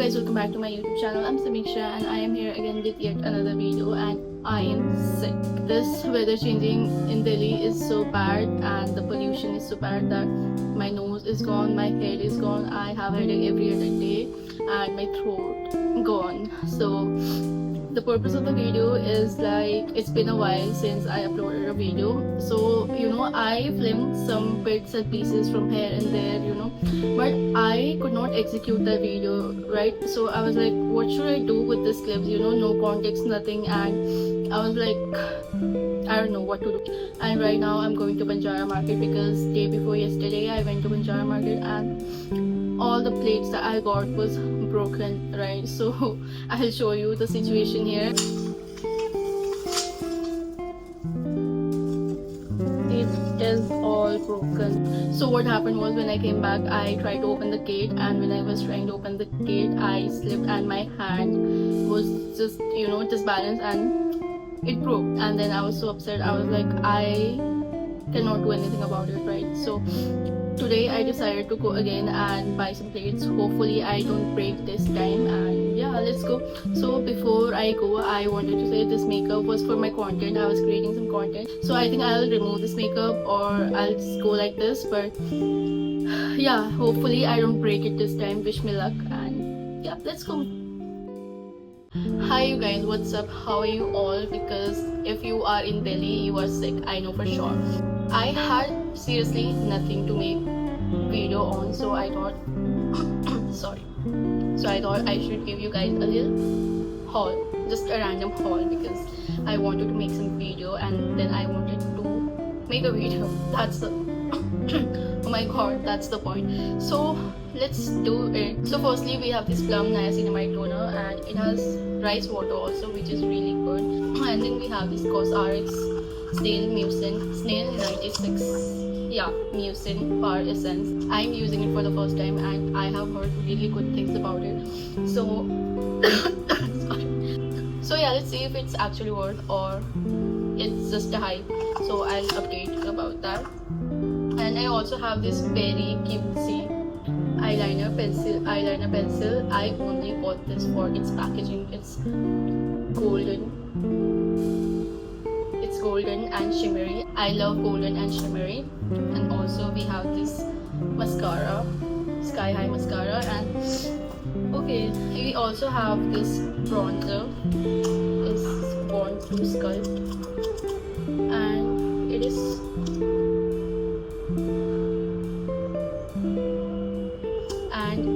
guys, welcome back to my YouTube channel. I'm Samiksha and I am here again with yet another video, and I am sick. This weather changing in Delhi is so bad and the pollution is so bad that my nose is gone, my head is gone, I have a headache every other day and my throat gone. So the purpose of the video is like, it's been a while since I uploaded a video, so I filmed some bits and pieces from here and there, but I could not execute the video right. So I was like, what should I do with this clips, no context, nothing, and I was like, I don't know what to do. And right now I'm going to Banjara Market because day before yesterday I went to Banjara Market and all the plates that I got was broken, right? So I'll show you the situation here. It is all broken. So what happened was, when I came back, I tried to open the gate, and when I was trying to open the gate, I slipped and my hand was just disbalanced and it broke. And then I was so upset. I was like, I cannot do anything about it, right? So today I decided to go again and buy some plates. Hopefully I don't break this time, and yeah, let's go. So before I go, I wanted to say this makeup was for my content. I was creating some content, so I think I'll remove this makeup or I'll just go like this. But yeah, hopefully I don't break it this time. Wish me luck, and yeah, let's go. Hi you guys, what's up? How are you all? Because if you are in Delhi, you are sick, I know for sure. I had seriously nothing to make video on, so I thought sorry, so I thought I should give you guys a little haul, just a random haul, because I wanted to make some video and then I wanted to make a video. That's the oh my god, that's the point. So let's do it. So firstly we have this Plum Niacinamide toner, and it has rice water also, which is really good. And then we have this Cosrx Snail 96, yeah, Mucin Power Essence. I'm using it for the first time and I have heard really good things about it. So so yeah, let's see if it's actually worth or it's just a hype. So I'll update about that. And I also have this very cutesy eyeliner pencil. I only bought this for its packaging. It's golden and shimmery. I love golden and shimmery. And also we have this mascara, Sky High mascara. And okay, we also have this bronzer, is Born to Sculpt, and it is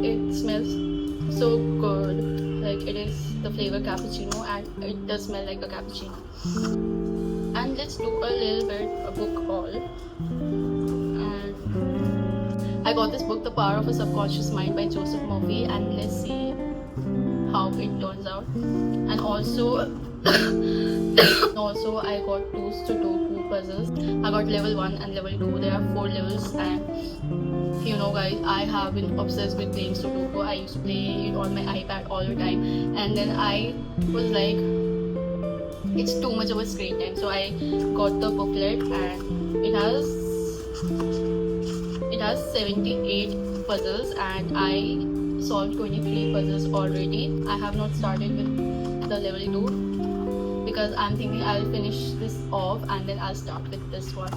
it smells so good. Like, it is the flavor cappuccino and it does smell like a cappuccino. And let's do a little bit a book haul. And I got this book, The Power of a Subconscious Mind by Joseph Murphy, and let's see how it turns out. And also also I got 2 Sudoku puzzles. I got level 1 and level 2. There are 4 levels, and guys, I have been obsessed with playing Sudoku. I used to play it on my iPad all the time, and then I was like, it's too much of a screen time, so I got the booklet, and it has 78 puzzles and I solved 23 puzzles already. I have not started with the level 2 because I'm thinking I'll finish this off and then I'll start with this one,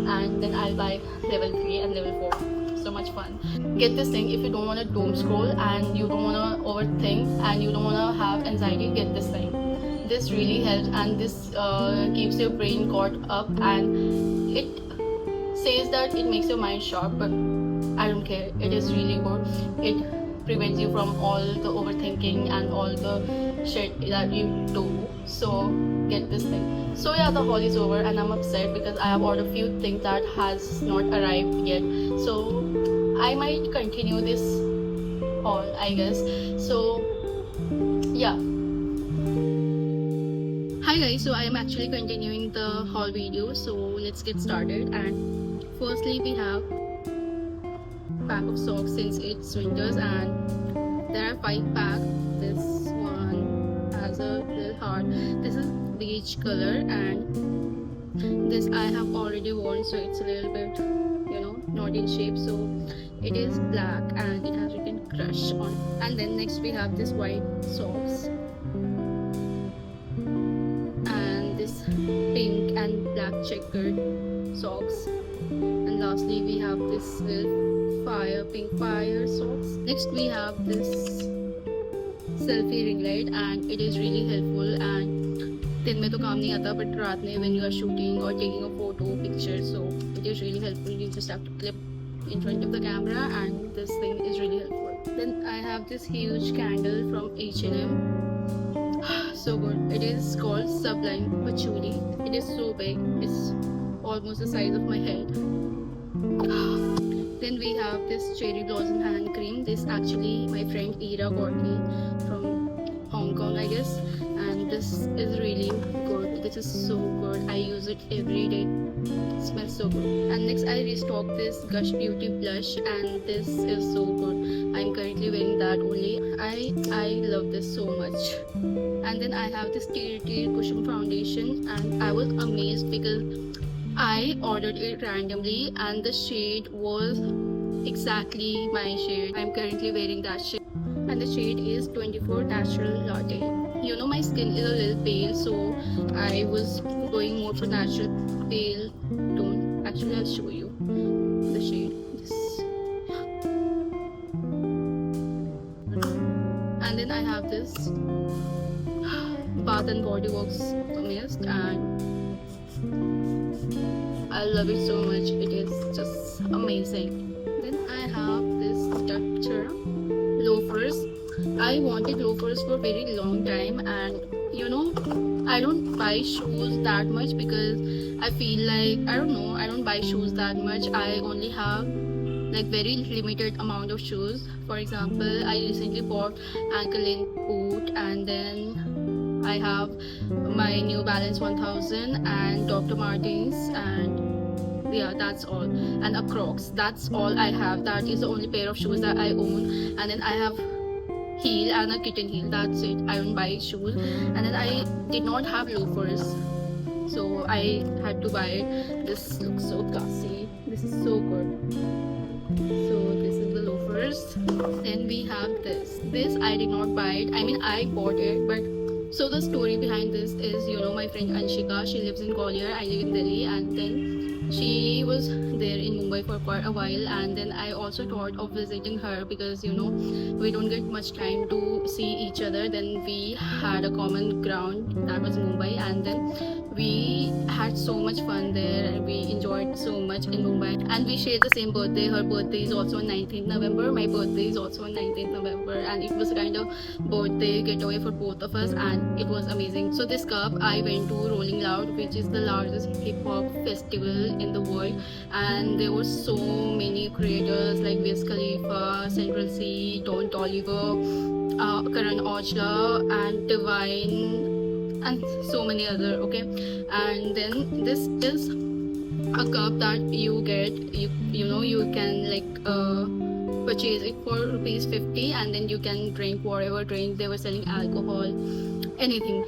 and then I'll buy level 3 and level 4. So much fun. Get this thing if you don't want to doom scroll and you don't want to overthink and you don't want to have anxiety. Get this thing. This really helps, and this keeps your brain caught up, and it says that it makes your mind sharp, but I don't care. It is really good. It prevents you from all the overthinking and all the shit that you do. So get this thing. So yeah, the haul is over and I'm upset because I have ordered a few things that has not arrived yet. So I might continue this haul, I guess. So yeah. Hi guys, so I am actually continuing the haul video, so let's get started. And firstly we have pack of socks since it's winters, and there are 5 packs. This one has a little heart. This is beige color, and this I have already worn, so it's a little bit not in shape. So it is black and it has written crush on. And then next we have this white socks and this pink and black checkered socks, and lastly we have this pink fire socks. Next we have this selfie ring light, and it is really helpful, and दिन में तो काम नहीं आता, but रात में when you are shooting or taking a photo picture, so it is really helpful. You just have to clip in front of the camera, and this thing is really helpful. Then I have this huge candle from H&M. So good. It is called Sublime Patchouli. It is so big. It's almost the size of my head. Then we have this cherry blossom hand cream. This actually my friend Ira got me from Hong Kong, I guess, and this is really good. This is so good. I use it every day. It smells so good. And next I restocked this Gush Beauty blush, and this is so good. I'm currently wearing that only. I love this so much. And then I have this Tear Cushion foundation, and I was amazed because I ordered it randomly and the shade was exactly my shade. I'm currently wearing that shade, and the shade is 24 Natural Latte. You know, my skin is a little pale, so I was going more for natural pale tone. Actually, I'll show you the shade. And then I have this Bath and Body Works mist, and I love it so much. It is just amazing. Then I have this Dutcher loafers. I wanted loafers for a very long time, and you know, I don't buy shoes that much because I feel like, I don't buy shoes that much. I only have like very limited amount of shoes. For example, I recently bought ankle length boot, and then I have my New Balance 1000 and Dr. Martens, and yeah, that's all, and a Crocs. That's all I have. That is the only pair of shoes that I own. And then I have heel and a kitten heel. That's it. I don't buy shoes. And then I did not have loafers, so I had to buy it. This looks so classy. This is so good. So this is the loafers. Then we have this. This I did not buy it. I mean, I bought it, but so the story behind this is, you know, my friend Anshika, she lives in Gwalior, I live in Delhi, and then she was there in Mumbai for quite a while, and then I also thought of visiting her because, you know, we don't get much time to see each other. Then we had a common ground, that was Mumbai, and then we had so much fun there, and we enjoyed so much in Mumbai, and we shared the same birthday. Her birthday is also on 19th November, my birthday is also on 19th November, and it was a kind of birthday getaway for both of us, and it was amazing. So this cup I went to Rolling Loud, which is the largest hip hop festival in the world, and there were so many creators like Wiz Khalifa, Central C, Don Toliver, Karan Aujla, and Divine, and so many other. Okay, and then this is a cup that you get, you know, you can like purchase it for ₹50, and then you can drink whatever drink they were selling, alcohol, anything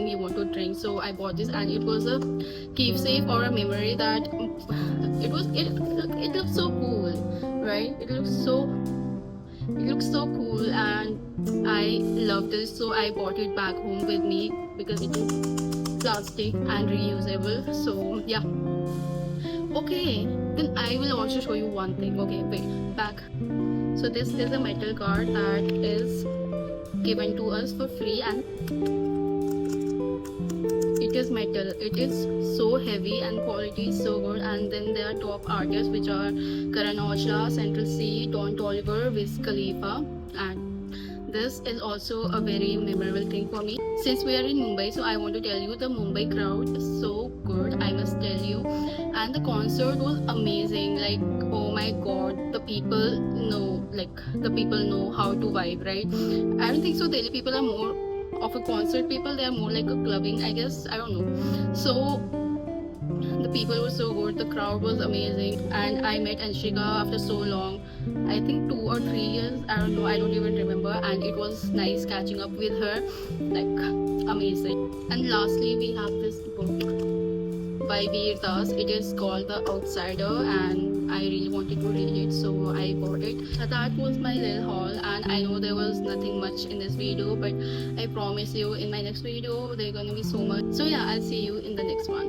you want to drink. So I bought this, and it was a keepsake or a memory that it looks so cool, right? It looks so cool, and I love this, so I bought it back home with me because it is plastic and reusable. So yeah. Okay, then I will also show you one thing. Okay, wait, back. So this is a metal card that is given to us for free, and it is metal. It is so heavy and quality is so good. And then there are top artists, which are Karan Aujla, Central C, Don Toliver, Wiz Khalifa, and this is also a very memorable thing for me. Since we are in Mumbai, so I want to tell you the Mumbai crowd is so good, I must tell you. And the concert was amazing. Like, oh my god, the people know how to vibe, right? I don't think so Delhi people are more of a concert people, they are more like a clubbing, I guess, I don't know. So the people were so good, the crowd was amazing, and I met Anshika after so long, I think 2 or 3 years, I don't know, I don't even remember, and it was nice catching up with her, like amazing. And lastly we have this book by Veer Das. It is called The Outsider, and I really wanted to read it, so I bought it. That was my little haul. I know there was nothing much in this video, but I promise you in my next video there's gonna be so much. So yeah, I'll see you in the next one.